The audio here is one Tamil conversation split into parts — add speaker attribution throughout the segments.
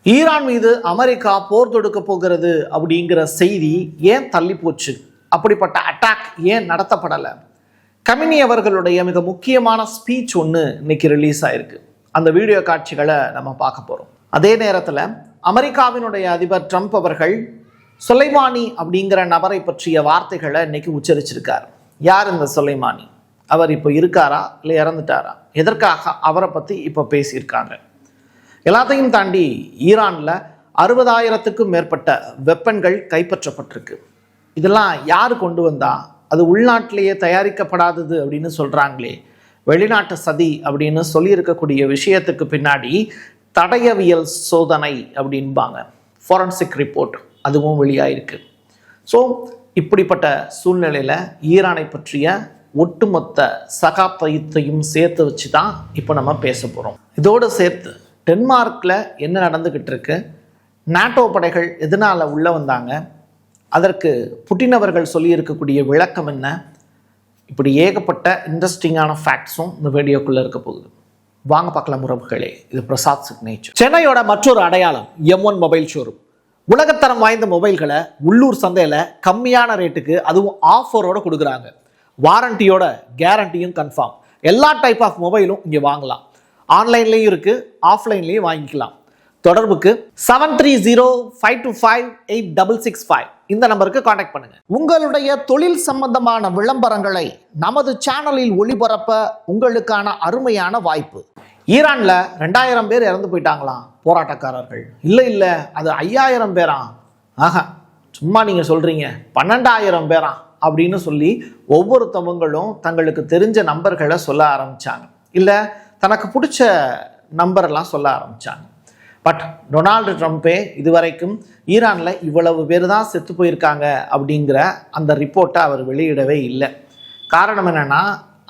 Speaker 1: ஈரான் மீது அமெரிக்கா போர் தொடுக்க போகிறது அப்படிங்கிற செய்தி ஏன் தள்ளி போச்சு? அப்படிப்பட்ட அட்டாக் ஏன் நடத்தப்படலை? கமினி அவர்களுடைய மிக முக்கியமான ஸ்பீச் ஒன்று இன்னைக்கு ரிலீஸ் ஆயிருக்கு. அந்த வீடியோ காட்சிகளை நம்ம பார்க்க போகிறோம். அதே நேரத்தில் அமெரிக்காவினுடைய அதிபர் ட்ரம்ப் அவர்கள் சுலைமானி அப்படிங்கிற நபரை பற்றிய வார்த்தைகளை இன்னைக்கு உச்சரிச்சிருக்கார். யார் இந்த சுலைமானி? அவர் இப்போ இருக்காரா இல்லை இறந்துட்டாரா? எதற்காக அவரை பற்றி இப்போ பேசியிருக்காங்க? எல்லாத்தையும் தாண்டி ஈரானில் 60,000க்கும் மேற்பட்ட வெப்பன்கள் கைப்பற்றப்பட்டிருக்கு. இதெல்லாம் யார் கொண்டு வந்தா? அது உள்நாட்டிலேயே தயாரிக்கப்படாதது அப்படின்னு சொல்கிறாங்களே, வெளிநாட்டு சதி அப்படின்னு சொல்லியிருக்கக்கூடிய விஷயத்துக்கு பின்னாடி தடயவியல் சோதனை அப்படின்பாங்க, ஃபாரன்சிக் ரிப்போர்ட், அதுவும் வெளியாயிருக்கு. ஸோ இப்படிப்பட்ட சூழ்நிலையில் ஈரானை பற்றிய ஒட்டுமொத்த சகாப்தத்தையும் சேர்த்து வச்சு தான் இப்போ நம்ம பேச போகிறோம். இதோடு சேர்த்து டென்மார்க்கில் என்ன நடந்துக்கிட்டு இருக்கு, நாட்டோ படைகள் எதனால் உள்ளே வந்தாங்க, அதற்கு புட்டின் அவர்கள் சொல்லியிருக்கக்கூடிய விளக்கம் என்ன, இப்படி ஏகப்பட்ட இன்ட்ரெஸ்டிங்கான ஃபேக்ட்ஸும் இந்த வீடியோக்குள்ளே இருக்க போகுது. வாங்க பார்க்கலாம் உறவுகளே. இது பிரசாத் சிக்னேச்சர். சென்னையோட மற்றொரு அடையாளம் M1 மொபைல் ஷோரூம். உலகத்தரம் வாய்ந்த மொபைல்களை உள்ளூர் சந்தையில் கம்மியான ரேட்டுக்கு, அதுவும் ஆஃபரோட கொடுக்குறாங்க. வாரண்டியோட கேரண்டியும் கன்ஃபார்ம். எல்லா டைப் ஆஃப் மொபைலும் இங்கே வாங்கலாம். ஆன்லைன்லேயும் இருக்குது, ஆஃப்லைன்லேயும் வாங்கிக்கலாம். தொடர்புக்கு 7305258665 இந்த நம்பருக்கு காண்டாக்ட் பண்ணுங்க. உங்களுடைய தொழில் சம்பந்தமான விளம்பரங்களை நமது சேனலில் ஒளிபரப்ப உங்களுக்கான அருமையான வாய்ப்பு. ஈரானில் 2000 பேர் இறந்து போயிட்டாங்களாம் போராட்டக்காரர்கள். இல்லை அது 5000 பேரா? ஆஹா, சும்மா நீங்கள் சொல்கிறீங்க, 12,000 பேரா அப்படின்னு சொல்லி ஒவ்வொருத்தவங்களும் தங்களுக்கு தெரிஞ்ச நம்பர்களை சொல்ல ஆரம்பித்தாங்க. இல்லை தனக்கு பிடிச்ச நம்பரெல்லாம் சொல்ல ஆரம்பித்தாங்க. பட் டொனால்டு ட்ரம்ப்பே இதுவரைக்கும் ஈரானில் இவ்வளவு பேர் தான் செத்து போயிருக்காங்க அப்படிங்கிற அந்த ரிப்போர்ட்டை அவர் வெளியிடவே இல்லை. காரணம் என்னென்னா,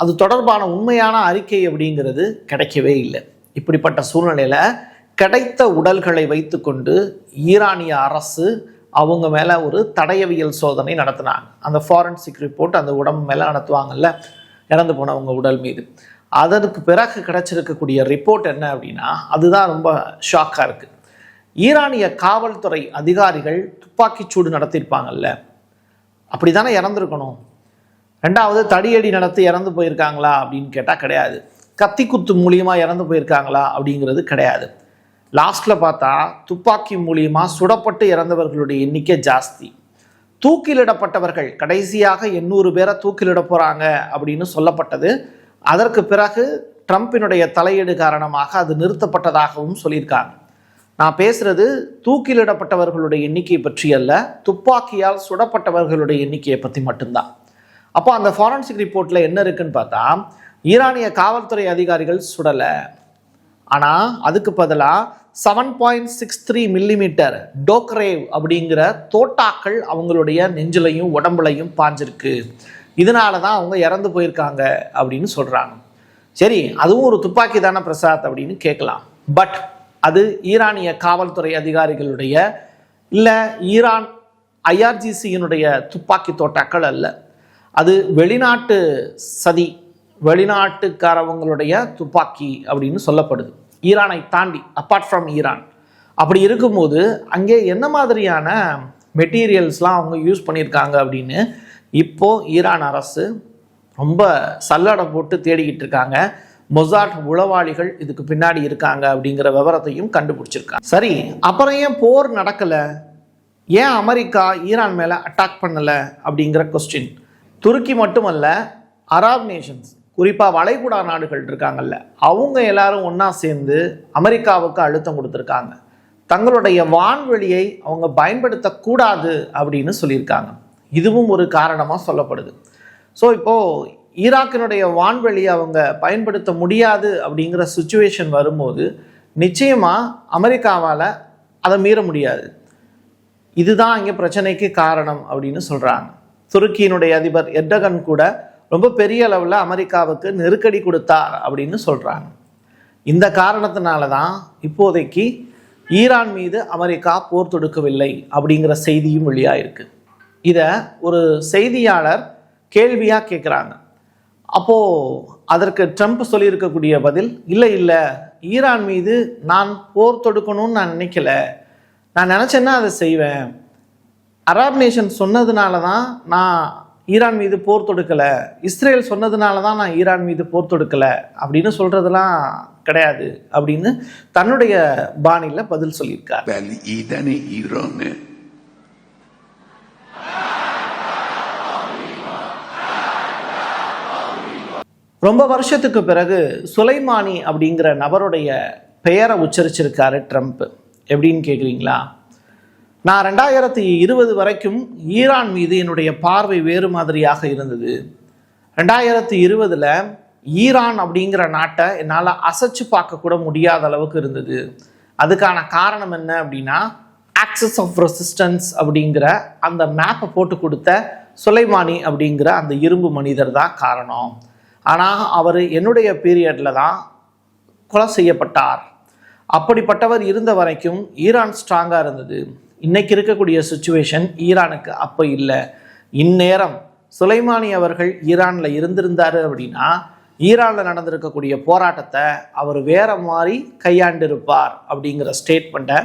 Speaker 1: அது தொடர்பான உண்மையான அறிக்கை அப்படிங்கிறது கிடைக்கவே இல்லை. இப்படிப்பட்ட சூழ்நிலையில் கிடைத்த உடல்களை வைத்துக்கொண்டு ஈரானிய அரசு அவங்க மேலே ஒரு தடயவியல் சோதனை நடத்தினாங்க. அந்த ஃபாரன்சிக் ரிப்போர்ட் அந்த உடம்பு மேலே நடத்துவாங்கல்ல, இறந்து போனவங்க உடல் மீது. அதற்கு பிறகு கிடைச்சிருக்கக்கூடிய ரிப்போர்ட் என்ன அப்படின்னா, அதுதான் ரொம்ப ஷாக்காக இருக்குது. ஈரானிய காவல்துறை அதிகாரிகள் துப்பாக்கிச்சூடு நடத்தியிருப்பாங்கல்ல, அப்படி தானே இறந்துருக்கணும். ரெண்டாவது, தடியடி நடத்தி இறந்து போயிருக்காங்களா அப்படின்னு கேட்டால் கிடையாது. கத்தி குத்து மூலியமாக இறந்து போயிருக்காங்களா அப்படிங்கிறது கிடையாது. லாஸ்ட்டில் பார்த்தா துப்பாக்கி மூலியமாக சுடப்பட்டு இறந்தவர்களுடைய எண்ணிக்கை ஜாஸ்தி. தூக்கிலிடப்பட்டவர்கள் கடைசியாக 800 பேரை தூக்கிலிட போகிறாங்க அப்படின்னு சொல்லப்பட்டது. அதற்கு பிறகு ட்ரம்பினுடைய தலையீடு காரணமாக அது நிறுத்தப்பட்டதாகவும் சொல்லியிருக்காங்க. நான் பேசுகிறது தூக்கிலிடப்பட்டவர்களுடைய எண்ணிக்கையை பற்றி அல்ல, துப்பாக்கியால் சுடப்பட்டவர்களுடைய எண்ணிக்கையை பற்றி மட்டும்தான். அப்போ அந்த ஃபாரன்சிக் ரிப்போர்ட்டில் என்ன இருக்குன்னு பார்த்தா, ஈரானிய காவல்துறை அதிகாரிகள் சுடலை, ஆனால் அதுக்கு பதிலாக 7.63 மில்லிமீட்டர் டோக்ரேவ் அப்படிங்கிற தோட்டாக்கள் அவங்களுடைய நெஞ்சிலையும் உடம்புலையும் பாஞ்சிருக்கு. இதனால தான் அவங்க இறந்து போயிருக்காங்க அப்படின்னு சொல்கிறாங்க. சரி, அதுவும் ஒரு துப்பாக்கி தானே பிரசாத் அப்படின்னு கேட்கலாம். பட் அது ஈரானிய காவல்துறை அதிகாரிகளுடைய இல்லை ஈரான் IRGCயினுடைய துப்பாக்கி தோட்டாக்கள் அல்ல. அது வெளிநாட்டு சதி, வெளிநாட்டுக்காரவங்களுடைய துப்பாக்கி அப்படின்னு சொல்லப்படுது. ஈரானை தாண்டி, அப்பார்ட் ஃப்ரம் ஈரான். அப்படி இருக்கும்போது அங்கே என்ன மாதிரியான மெட்டீரியல்ஸ்லாம் அவங்க யூஸ் பண்ணியிருக்காங்க அப்படின்னு இப்போது ஈரான் அரசு ரொம்ப சல்லடை போட்டு தேடிக்கிட்டு இருக்காங்க. மொசாட் உளவாளிகள் இதுக்கு பின்னாடி இருக்காங்க அப்படிங்கிற விவரத்தையும் கண்டுபிடிச்சிருக்காங்க. சரி, அப்புறம் ஏன் போர் நடக்கலை? ஏன் அமெரிக்கா ஈரான் மேலே அட்டாக் பண்ணலை அப்படிங்கிற கொஸ்டின். துருக்கி மட்டுமல்ல, அரபு நேஷன்ஸ், குறிப்பாக வளைகுடா நாடுகள் இருக்காங்கல்ல, அவங்க எல்லாரும் ஒன்றா சேர்ந்து அமெரிக்காவுக்கு அழுத்தம் கொடுத்துருக்காங்க. தங்களுடைய வான்வெளியை அவங்க பயன்படுத்தக்கூடாது அப்படின்னு சொல்லியிருக்காங்க. இதுவும் ஒரு காரணமாக சொல்லப்படுது. ஸோ இப்போது ஈராக்கினுடைய வான்வெளியை அவங்க பயன்படுத்த முடியாது அப்படிங்கிற சுச்சுவேஷன் வரும்போது நிச்சயமாக அமெரிக்காவால் அதை மீற முடியாது. இதுதான் இங்கே பிரச்சனைக்கு காரணம் அப்படின்னு சொல்கிறாங்க. துருக்கியினுடைய அதிபர் எர்டகன் கூட ரொம்ப பெரிய அளவில் அமெரிக்காவுக்கு நெருக்கடி கொடுத்தார் அப்படின்னு சொல்கிறாங்க. இந்த காரணத்தினால தான் இப்போதைக்கு ஈரான் மீது அமெரிக்கா போர் தொடுக்கவில்லை அப்படிங்கிற செய்தியும் வெளியாயிருக்கு. இதை ஒரு செய்தியாளர் கேள்வியாக கேட்குறாங்க. அப்போது அதற்கு ட்ரம்ப் சொல்லியிருக்கக்கூடிய பதில், இல்லை ஈரான் மீது நான் போர் தொடுக்கணும்னு நான் நினைக்கல. நான் நினச்சேன்னா அதை செய்வேன். அரப் நேஷன் சொன்னதுனால தான் நான் ஈரான் மீது போர் தொடுக்கலை, இஸ்ரேல் சொன்னதுனால தான் நான் ஈரான் மீது போர் தொடுக்கலை அப்படின்னு சொல்கிறதெல்லாம் கிடையாது அப்படின்னு தன்னுடைய பாணியில் பதில் சொல்லியிருக்கார். ரொம்ப வருஷத்துக்கு பிறகு சுலைமானி அப்படிங்கிற நபருடைய பெயரை உச்சரிச்சிருக்காரு ட்ரம்ப். எப்படின்னு கேட்குறீங்களா? நான் 2020 வரைக்கும் ஈரான் மீது என்னுடைய பார்வை வேறு மாதிரியாக இருந்தது. 2020 ஈரான் அப்படிங்கிற நாட்டை என்னால் அசைச்சு பார்க்க கூட முடியாத அளவுக்கு இருந்தது. அதுக்கான காரணம் என்ன அப்படின்னா, ஆக்சஸ் ஆஃப் ரெசிஸ்டன்ஸ் அப்படிங்கிற அந்த மேப்பை போட்டு கொடுத்த சுலைமானி அப்படிங்கிற அந்த இரும்பு மனிதர் தான் காரணம். ஆனால் அவர் என்னுடைய பீரியடில் தான் கொலை செய்யப்பட்டார். அப்படிப்பட்டவர் இருந்த வரைக்கும் ஈரான் ஸ்ட்ராங்காக இருந்தது. இன்னைக்கு இருக்கக்கூடிய சுச்சுவேஷன் ஈரானுக்கு அப்போ இல்லை. இந்நேரம் சுலைமானி அவர்கள் ஈரானில் இருந்திருந்தார் அப்படின்னா ஈரானில் நடந்திருக்கக்கூடிய போராட்டத்தை அவர் வேற மாதிரி கையாண்டிருப்பார் அப்படிங்கிற ஸ்டேட்மெண்ட்டை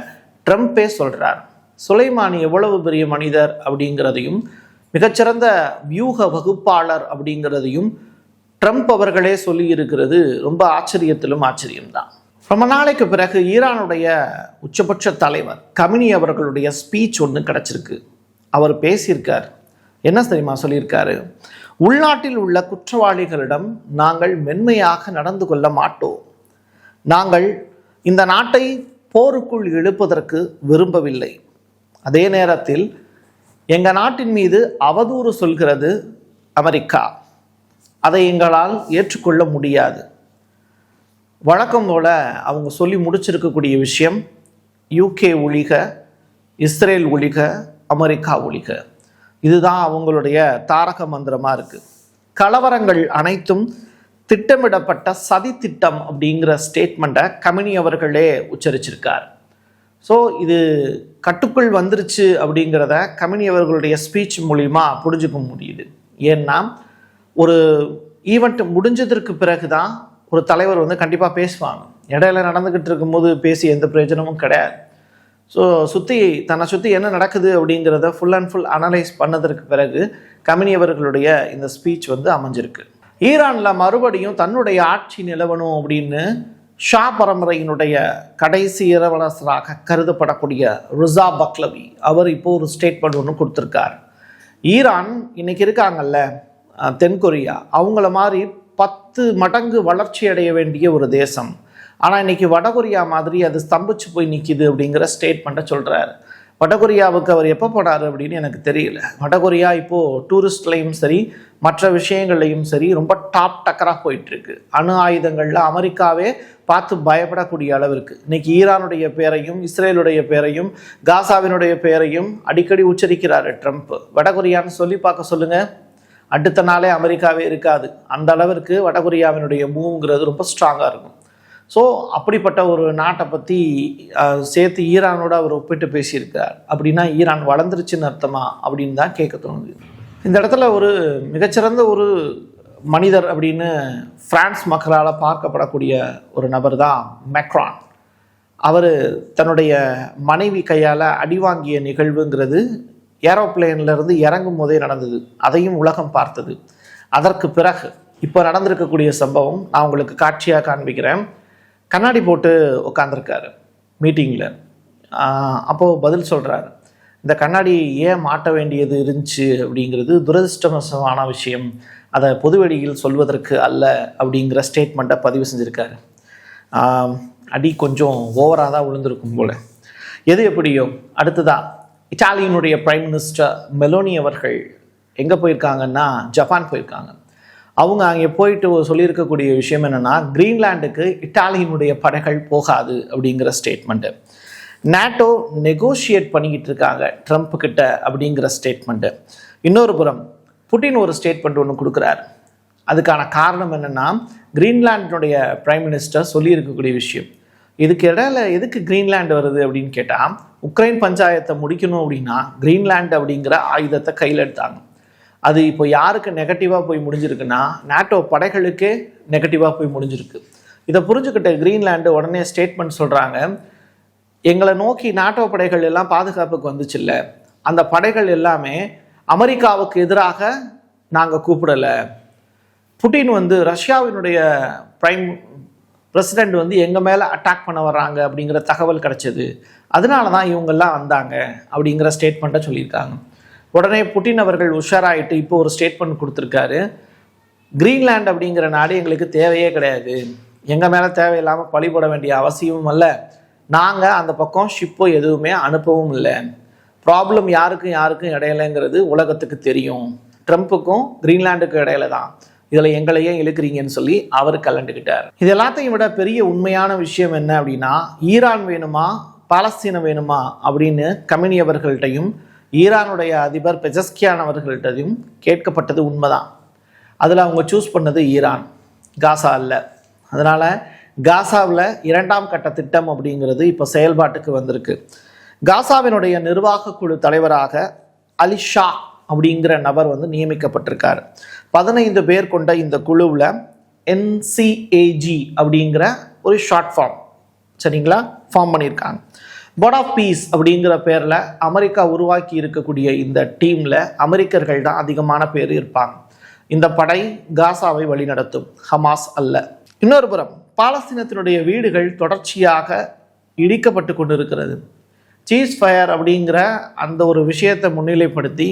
Speaker 1: ட்ரம்ப்பே சொல்கிறார். சுலைமானி எவ்வளவு பெரிய மனிதர் அப்படிங்கிறதையும் மிகச்சிறந்த வியூக வகுப்பாளர் அப்படிங்கிறதையும் ட்ரம்ப் அவர்களே சொல்லி இருக்கிறது ரொம்ப ஆச்சரியத்திலும் ஆச்சரியம்தான். ரொம்ப நாளைக்கு பிறகு ஈரானுடைய உச்சபட்ச தலைவர் கமினி அவர்களுடைய ஸ்பீச் ஒன்று கிடச்சிருக்கு. அவர் பேசியிருக்கார். என்ன தெரியுமா சொல்லியிருக்காரு? உள்நாட்டில் உள்ள குற்றவாளிகளிடம் நாங்கள் மென்மையாக நடந்து கொள்ள மாட்டோம். நாங்கள் இந்த நாட்டை போருக்குள் இழுப்பதற்கு விரும்பவில்லை. அதே நேரத்தில் எங்கள் நாட்டின் மீது அவதூறு சொல்கிறது அமெரிக்கா. அதை எங்களால் ஏற்றுக்கொள்ள முடியாது. வழக்கம் போல அவங்க சொல்லி முடிச்சிருக்கக்கூடிய விஷயம், யூகே ஒழிக, இஸ்ரேல் ஒழிக, அமெரிக்கா ஒழிக. இதுதான் அவங்களுடைய தாரக மந்திரமாக இருக்குது. கலவரங்கள் அனைத்தும் திட்டமிடப்பட்ட சதி திட்டம் அப்படிங்கிற ஸ்டேட்மெண்ட்டை கமினி அவர்களே உச்சரிச்சிருக்கார். ஸோ இது கட்டுக்குள் வந்துருச்சு அப்படிங்கிறத கமினி அவர்களுடைய ஸ்பீச் மூலிமா புரிஞ்சுக்க முடியுது. ஏன்னா ஒரு ஈவெண்ட் முடிஞ்சதற்கு பிறகு தான் ஒரு தலைவர் கண்டிப்பாக பேசுவாங்க. இடையில நடந்துக்கிட்டு இருக்கும்போது பேசி எந்த பிரயோஜனமும் கிடையாது. ஸோ தன்னை சுற்றி என்ன நடக்குது அப்படிங்கிறத ஃபுல் அண்ட் ஃபுல் அனலைஸ் பண்ணதற்கு பிறகு கமினி அவர்களுடைய இந்த ஸ்பீச் அமைஞ்சிருக்கு. ஈரானில் மறுபடியும் தன்னுடைய ஆட்சி நிலவணும் அப்படின்னு ஷா பரம்பரையினுடைய கடைசி இளவரசராக கருதப்படக்கூடிய ரிசா பக்லவி அவர் இப்போ ஒரு ஸ்டேட்மெண்ட் ஒன்று கொடுத்துருக்கார். ஈரான் இன்னைக்கு இருக்காங்கல்ல, தென்கொரியா, அவங்கள மாதிரி 10 மடங்கு வளர்ச்சி அடைய வேண்டிய ஒரு தேசம். ஆனால் இன்னைக்கு வடகொரியா மாதிரி அது ஸ்தம்பிச்சு போய் நிற்கிது அப்படிங்கிற ஸ்டேட்மெண்ட்டை சொல்கிறார். வடகொரியாவுக்கு அவர் எப்போ போனார் அப்படின்னு எனக்கு தெரியல. வடகொரியா இப்போது டூரிஸ்ட்லையும் சரி மற்ற விஷயங்கள்லையும் சரி ரொம்ப டாப் டக்கராக போயிட்டுருக்கு. அணு ஆயுதங்களில் அமெரிக்காவே பார்த்து பயப்படக்கூடிய அளவிற்கு இன்னைக்கு ஈரானுடைய பேரையும் இஸ்ரேலுடைய பேரையும் காசாவினுடைய பேரையும் அடிக்கடி உச்சரிக்கிறார் ட்ரம்ப். வடகொரியான்னு சொல்லி பார்க்க சொல்லுங்கள், அடுத்த நாளே அமெரிக்காவே இருக்காது. அந்த அளவிற்கு வடகொரியாவினுடைய மூவ்ங்கிறது ரொம்ப ஸ்ட்ராங்காக இருக்கும். ஸோ அப்படிப்பட்ட ஒரு நாட்டை பற்றி சேர்த்து ஈரானோட அவர் ஒப்பிட்டு பேசியிருக்கார். அப்படின்னா ஈரான் வளர்ந்துருச்சுன்னு அர்த்தமா அப்படின்னு தான் கேட்க தோணுது. இந்த இடத்துல ஒரு மிகச்சிறந்த ஒரு மனிதர் அப்படின்னு பிரான்ஸ் மக்களால் பார்க்கப்படக்கூடிய ஒரு நபர் தான் மேக்ரான். அவர் தன்னுடைய மனைவி கையால் அடி வாங்கிய நிகழ்வுங்கிறது ஏரோப்ளேன்லேருந்து இறங்கும் போதே நடந்தது. அதையும் உலகம் பார்த்தது. அதற்கு பிறகு இப்போ நடந்திருக்கக்கூடிய சம்பவம் நான் உங்களுக்கு காட்சியாக காண்பிக்கிறேன். கண்ணாடி போட்டு உட்காந்துருக்காரு மீட்டிங்கில். அப்போது பதில் சொல்கிறாரு, இந்த கண்ணாடி ஏன் மாட்ட வேண்டியது இருந்துச்சு அப்படிங்கிறது துரதிருஷ்டவசமான விஷயம், அதை பொதுவெளியில் சொல்வதற்கு அல்ல அப்படிங்கிற ஸ்டேட்மெண்ட்டை பதிவு செஞ்சுருக்காரு. அடி கொஞ்சம் ஓவராக தான் விழுந்திருக்கும் போல். எது எப்படியோ அடுத்ததாக இட்டாலியினுடைய பிரைம் மினிஸ்டர் மெலோனி அவர்கள் எங்கே போயிருக்காங்கன்னா ஜப்பான் போயிருக்காங்க. அவங்க அங்கே போயிட்டு சொல்லியிருக்கக்கூடிய விஷயம் என்னென்னா, கிரீன்லாண்டுக்கு இட்டாலியினுடைய படைகள் போகாது அப்படிங்கிற ஸ்டேட்மெண்ட்டு. நேட்டோ நெகோஷியேட் பண்ணிக்கிட்டு இருக்காங்க ட்ரம்ப் கிட்ட அப்படிங்கிற ஸ்டேட்மெண்ட்டு. இன்னொரு புறம் புட்டின் ஒரு ஸ்டேட்மெண்ட் ஒன்று கொடுக்குறாரு. அதுக்கான காரணம் என்னென்னா, கிரீன்லாண்டினுடைய பிரைம் மினிஸ்டர் சொல்லியிருக்கக்கூடிய விஷயம். இதுக்கு இடையில எதுக்கு கிரீன்லாண்டு வருது அப்படின்னு கேட்டால், உக்ரைன் பஞ்சாயத்தை முடிக்கணும் அப்படின்னா கிரீன்லாண்டு அப்படிங்கிற ஆயுதத்தை கையில் எடுத்தாங்க. அது இப்போ யாருக்கு நெகட்டிவாக போய் முடிஞ்சிருக்குன்னா, நேட்டோ படைகளுக்கே நெகட்டிவாக போய் முடிஞ்சிருக்கு. இதை புரிஞ்சுக்கிட்ட கிரீன்லாந்து உடனே ஸ்டேட்மெண்ட் சொல்கிறாங்க, எங்களை நோக்கி நாட்டோ படைகள் எல்லாம் பாதுகாப்புக்கு வந்துச்சுல்ல, அந்த படைகள் எல்லாமே அமெரிக்காவுக்கு எதிராக நாங்கள் கூப்பிடலை. புட்டின் ரஷ்யாவினுடைய பிரசிடெண்ட் எங்கள் மேலே அட்டாக் பண்ண வர்றாங்க அப்படிங்கிற தகவல் கிடைச்சது, அதனால தான் இவங்கெல்லாம் வந்தாங்க அப்படிங்கிற ஸ்டேட்மெண்ட்டை சொல்லியிருக்காங்க. உடனே புட்டின் அவர்கள் உஷாராயிட்டு இப்போ ஒரு ஸ்டேட்மெண்ட் கொடுத்துருக்காரு, கிரீன்லாந்து அப்படிங்கிற நாடு எங்களுக்கு தேவையே கிடையாது, எங்கள் மேலே தேவையில்லாமல் பழி போட வேண்டிய அவசியமும் இல்லை, நாங்கள் அந்த பக்கம் ஷிப்போ எதுவுமே அனுப்பவும் இல்லை, ப்ராப்ளம் யாருக்கும் இடையிலங்கிறது உலகத்துக்கு தெரியும், ட்ரம்ப்புக்கும் கிரீன்லாண்டுக்கும் இடையில தான், இதில் எங்களையே இழுக்கிறீங்கன்னு சொல்லி அவர் கலண்டுக்கிட்டார். இது எல்லாத்தையும் விட பெரிய உண்மையான விஷயம் என்ன அப்படின்னா, ஈரான் வேணுமா பாலஸ்தீனம் வேணுமா அப்படின்னு கமினி அவர்கள்ட்டையும் ஈரானுடைய அதிபர் பெஜஸ்கியான் அவர்கள்ட்டையும் கேட்கப்பட்டது உண்மைதான். அதில் அவங்க சூஸ் பண்ணது ஈரான், காசா இல்லை. அதனால் காசாவில் 2ஆம் கட்ட திட்டம் அப்படிங்கிறது இப்போ செயல்பாட்டுக்கு வந்திருக்கு. காசாவினுடைய நிர்வாக குழு தலைவராக அலி ஷா அப்படிங்கிற நபர் நியமிக்கப்பட்டிருக்கார். 15 பேர் கொண்ட இந்த குழுவில் NCAG அப்படிங்கிற ஒரு ஷார்ட் ஃபார்ம், சரிங்களா, ஃபார்ம் பண்ணியிருக்காங்க. போர்ட் ஆஃப் பீஸ் அப்படிங்கிற பேரில் அமெரிக்கா உருவாக்கி இருக்கக்கூடிய இந்த டீமில் அமெரிக்கர்கள் தான் அதிகமான பேர் இருப்பாங்க. இந்த படை காசாவை வழிநடத்தும், ஹமாஸ் அல்ல. இன்னொரு புறம் பாலஸ்தீனத்தினுடைய வீடுகள் தொடர்ச்சியாக இடிக்கப்பட்டு கொண்டு இருக்கிறது. சீஸ் ஃபயர் அப்படிங்கிற அந்த ஒரு விஷயத்தை முன்னிலைப்படுத்தி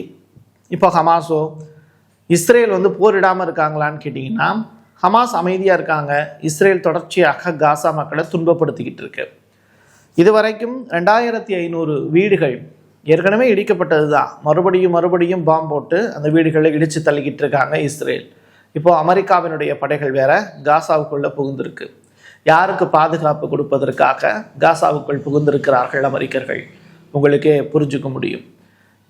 Speaker 1: இப்போ ஹமாஸோ இஸ்ரேல் போரிடாமல் இருக்காங்களான்னு கேட்டிங்கன்னா, ஹமாஸ் அமைதியாக இருக்காங்க, இஸ்ரேல் தொடர்ச்சியாக காசா மக்களை துன்பப்படுத்திக்கிட்டு இருக்கு. இதுவரைக்கும் 2500 வீடுகள் ஏற்கனவே இடிக்கப்பட்டது தான், மறுபடியும் பாம்பு போட்டு அந்த வீடுகளை இடித்து தள்ளிக்கிட்டு இருக்காங்க இஸ்ரேல். இப்போது அமெரிக்காவினுடைய படைகள் வேற காசாவுக்குள்ளே புகுந்திருக்கு. யாருக்கு பாதுகாப்பு கொடுப்பதற்காக காசாவுக்குள் புகுந்திருக்கிறார்கள் அமெரிக்கர்கள், உங்களுக்கே புரிஞ்சுக்க முடியும்.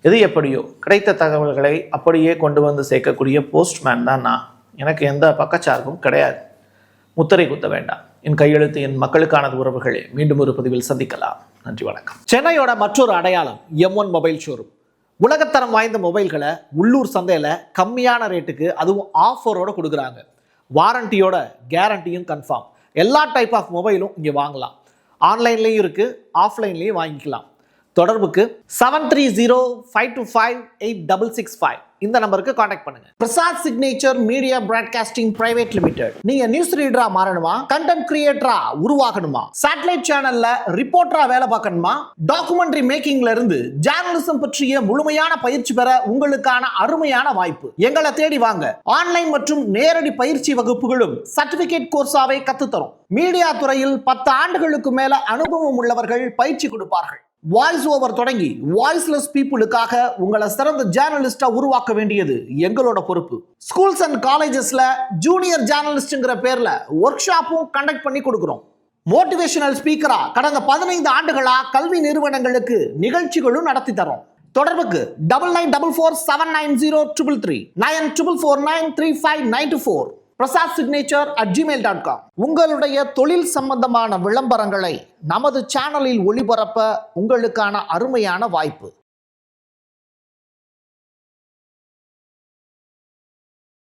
Speaker 1: எது எப்படியோ கிடைத்த தகவல்களை அப்படியே கொண்டு சேர்க்கக்கூடிய போஸ்ட்மேன் தான் நான். எனக்கு எந்த பக்கச்சார்பும் கிடையாது. முத்திரை குத்த வேண்டாம். என் கையெழுத்து என் மக்களுக்கானது உறவுகளே. மீண்டும் ஒரு பதிவில் சந்திக்கலாம். நன்றி, வணக்கம். சென்னையோட மற்றொரு அடையாளம் M1 மொபைல் ஷோரூம். உலகத்தரம் வாய்ந்த மொபைல்களை உள்ளூர் சந்தையில் கம்மியான ரேட்டுக்கு, அதுவும் ஆஃபரோட கொடுக்குறாங்க. வாரண்டியோட கேரண்டியும் கன்ஃபார்ம். எல்லா டைப் ஆஃப் மொபைலும் இங்கே வாங்கலாம். ஆன்லைன்லேயும் இருக்குது, ஆஃப்லைன்லேயும் வாங்கிக்கலாம். தொடர்புக்கு 7305258665 இந்த நம்பருக்கு காண்டாக்ட் பண்ணுங்க. Prasad signature media broadcasting private limited. நீங்க நியூஸ் ரீடரா மாறணுமா, கண்டென்ட் கிரியேட்டரா உருவாகணுமா, சேட்டலைட் சேனல்ல ரிப்போர்ட்டரா வேலை பார்க்கணுமா, டாக்குமெண்ட்ரி மேக்கிங்ல இருந்து ஜேர்னலிசம் பற்றிய முழுமையான பயிற்சி பெற உங்களுக்கான அருமையான வாய்ப்பு. எங்களை தேடி வாங்க. ஆன்லைன் மற்றும் நேரடி பயிற்சி வகுப்புகளும் சர்டிபிகேட் கோர்ஸாவே கத்துத்தரும். மீடியா துறையில் 10 ஆண்டுகளுக்கு மேல அனுபவம் உள்ளவர்கள் பயிற்சி கொடுப்பார்கள். வாய்ஸ் ஓவர் தொடங்கி வாய்ஸ்லெஸ் பீப்புளுக்காக உங்களை சிறந்த ஜேர்னலிஸ்டா உருவாக்க வேண்டியது எங்களோட பொறுப்பு. ஸ்கூல்ஸ் அண்ட் காலேஜஸ்ல ஜூனியர் ஜேர்னலிஸ்ட்ங்கிற பேர்ல ஒர்க் ஷாப்பும் கண்டக்ட் பண்ணி கொடுக்கிறோம். மோட்டிவேஷனல் ஸ்பீக்கரா கடந்த 15 ஆண்டுகளா கல்வி நிறுவனங்களுக்கு நிகழ்ச்சிகளும் நடத்தி தரோம். தொடர்புக்கு 9944790333 94493594 prasad@gmail.com. உங்களுடைய தொழில் சம்பந்தமான விளம்பரங்களை நமது சேனலில் ஒளிபரப்ப உங்களுக்கான அருமையான வாய்ப்பு.